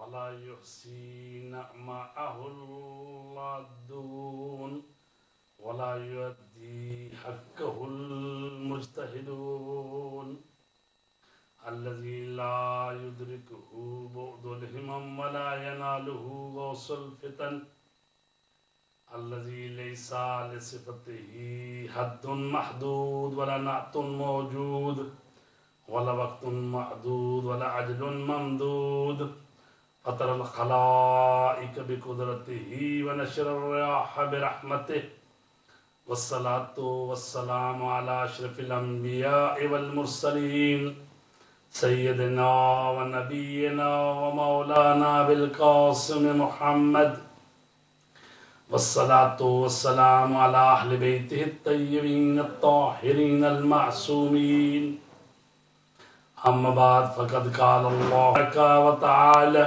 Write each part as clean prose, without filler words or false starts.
ولا يحصي نعمه العادون ولا يؤدي حقه المجتهدون الذي لا يدركه بعد الهمم ولا يناله غوص الفتن الذي ليس لصفته حد محدود ولا نعت موجود ولا وقت معدود ولا عجل ممدود فطر الخلائق بقدرته ونشر الرياح برحمته والصلاة والسلام على أشرف الأنبياء والمرسلين سيدنا ونبينا ومولانا بالقاسم محمد والصلاة والسلام على أهل بيته الطيبين الطاهرين المعصومين أما بعد فقد قال الله وتعالى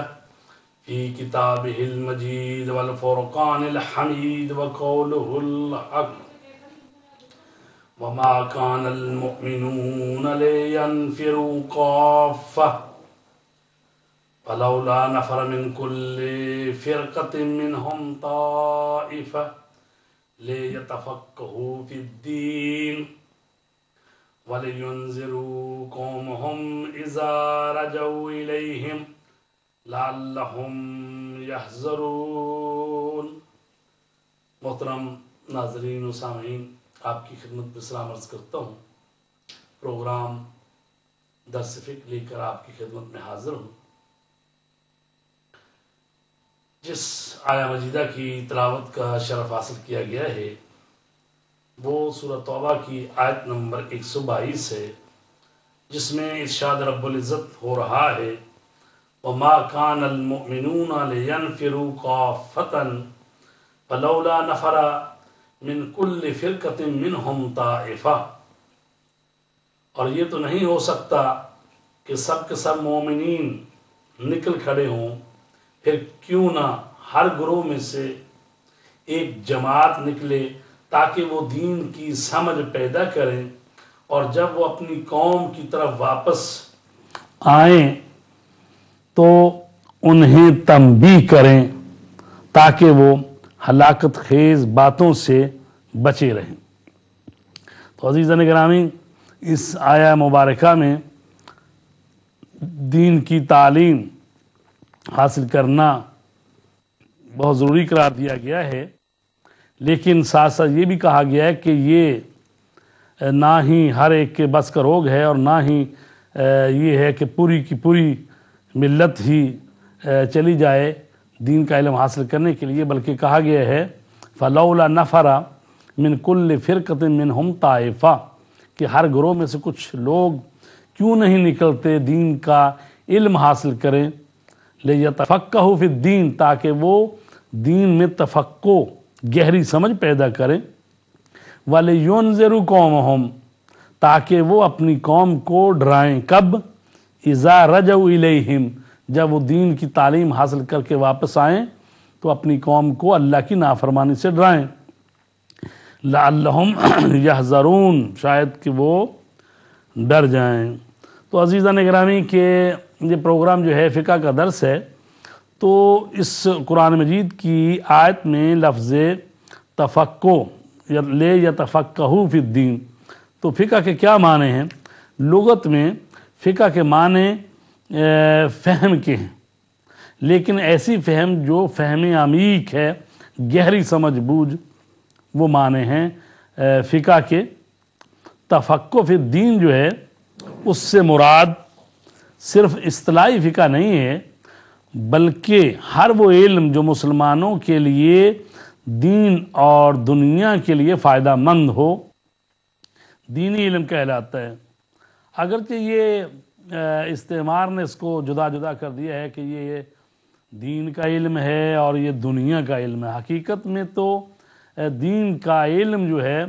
في كتابه المجيد والفرقان الحميد وقوله الحق وما كان المؤمنون لينفروا كافة فلولا نفر من كل فرقة منهم طائفة ليتفقهوا في الدين وَلِيُنذِرُوا قَوْمَهُمْ إِذَا رَجَعُوا إِلَيْهِمْ لَعَلَّهُمْ يَحْذَرُونَ۔ محترم ناظرین و سامعین، آپ کی خدمت میں سلام عرض کرتا ہوں۔ پروگرام درس فقہ لے کر آپ کی خدمت میں حاضر ہوں۔ جس آیہ مجیدہ کی تلاوت کا شرف حاصل کیا گیا ہے وہ سورہ توبہ کی آیت نمبر 122 ہے، جس میں ارشاد رب العزت ہو رہا ہے وَمَا كَانَ الْمُؤْمِنُونَ لِيَنْفِرُوا كَافَّةً فَلَوْلَا نَفَرَ مِنْ كُلِّ فِرْقَةٍ مِّنْهُمْ طَائِفَةٌ۔ اور یہ تو نہیں ہو سکتا کہ سب کے سب مومنین نکل کھڑے ہوں، پھر کیوں نہ ہر گروہ میں سے ایک جماعت نکلے تاکہ وہ دین کی سمجھ پیدا کریں، اور جب وہ اپنی قوم کی طرف واپس آئیں تو انہیں تنبیہ کریں تاکہ وہ ہلاکت خیز باتوں سے بچے رہیں۔ تو عزیزان گرامی، اس آیہ مبارکہ میں دین کی تعلیم حاصل کرنا بہت ضروری قرار دیا گیا ہے، لیکن ساتھ ساتھ یہ بھی کہا گیا ہے کہ یہ نہ ہی ہر ایک کے بس کا روگ ہے، اور نہ ہی یہ ہے کہ پوری کی پوری ملت ہی چلی جائے دین کا علم حاصل کرنے کے لیے، بلکہ کہا گیا ہے فَلَوْلَا نَفَرَ مِنْ كُلِّ فِرْقَةٍ مِّنْهُمْ طَائِفَةٌ، کہ ہر گروہ میں سے کچھ لوگ کیوں نہیں نکلتے دین کا علم حاصل کریں، لِيَتَفَقَّهُوا فِي الدِّينِ، تاکہ وہ دین میں تفقہ گہری سمجھ پیدا کریں، وَلِيُنذِرُوا قَوْمَهُمْ، تاکہ وہ اپنی قوم کو ڈرائیں، کب؟ اِذَا رَجَعُوا إِلَيْهِمْ، جب وہ دین کی تعلیم حاصل کر کے واپس آئیں تو اپنی قوم کو اللہ کی نافرمانی سے ڈرائیں، لَعَلَّهُمْ يَحْذَرُونَ، شاید کہ وہ ڈر جائیں۔ تو عزیزان گرامی کہ یہ پروگرام جو ہے فقہ کا درس ہے، تو اس قرآن مجید کی آیت میں لفظ تفقہ لِيَتَفَقَّهُوا فِي الدِّينِ، تو فقہ کے کیا معنی ہیں؟ لغت میں فقہ کے معنی فہم کے ہیں، لیکن ایسی فہم جو فہم عمیق ہے، گہری سمجھ بوجھ، وہ معنی ہیں فقہ کے۔ تفقہ فی الدین جو ہے اس سے مراد صرف اصطلاحی فقہ نہیں ہے، بلکہ ہر وہ علم جو مسلمانوں کے لیے دین اور دنیا کے لیے فائدہ مند ہو، دینی علم کہلاتا ہے۔ اگرچہ یہ استعمار نے اس کو جدا جدا کر دیا ہے کہ یہ دین کا علم ہے اور یہ دنیا کا علم ہے، حقیقت میں تو دین کا علم جو ہے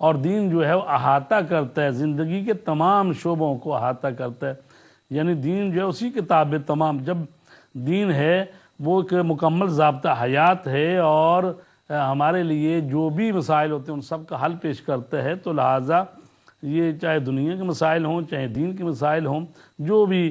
اور دین جو ہے وہ احاطہ کرتا ہے، زندگی کے تمام شعبوں کو احاطہ کرتا ہے، یعنی دین جو ہے اسی کے تابع تمام، جب دین ہے وہ ایک مکمل ضابطہ حیات ہے اور ہمارے لیے جو بھی مسائل ہوتے ہیں ان سب کا حل پیش کرتا ہے، تو لہٰذا یہ چاہے دنیا کے مسائل ہوں چاہے دین کے مسائل ہوں، جو بھی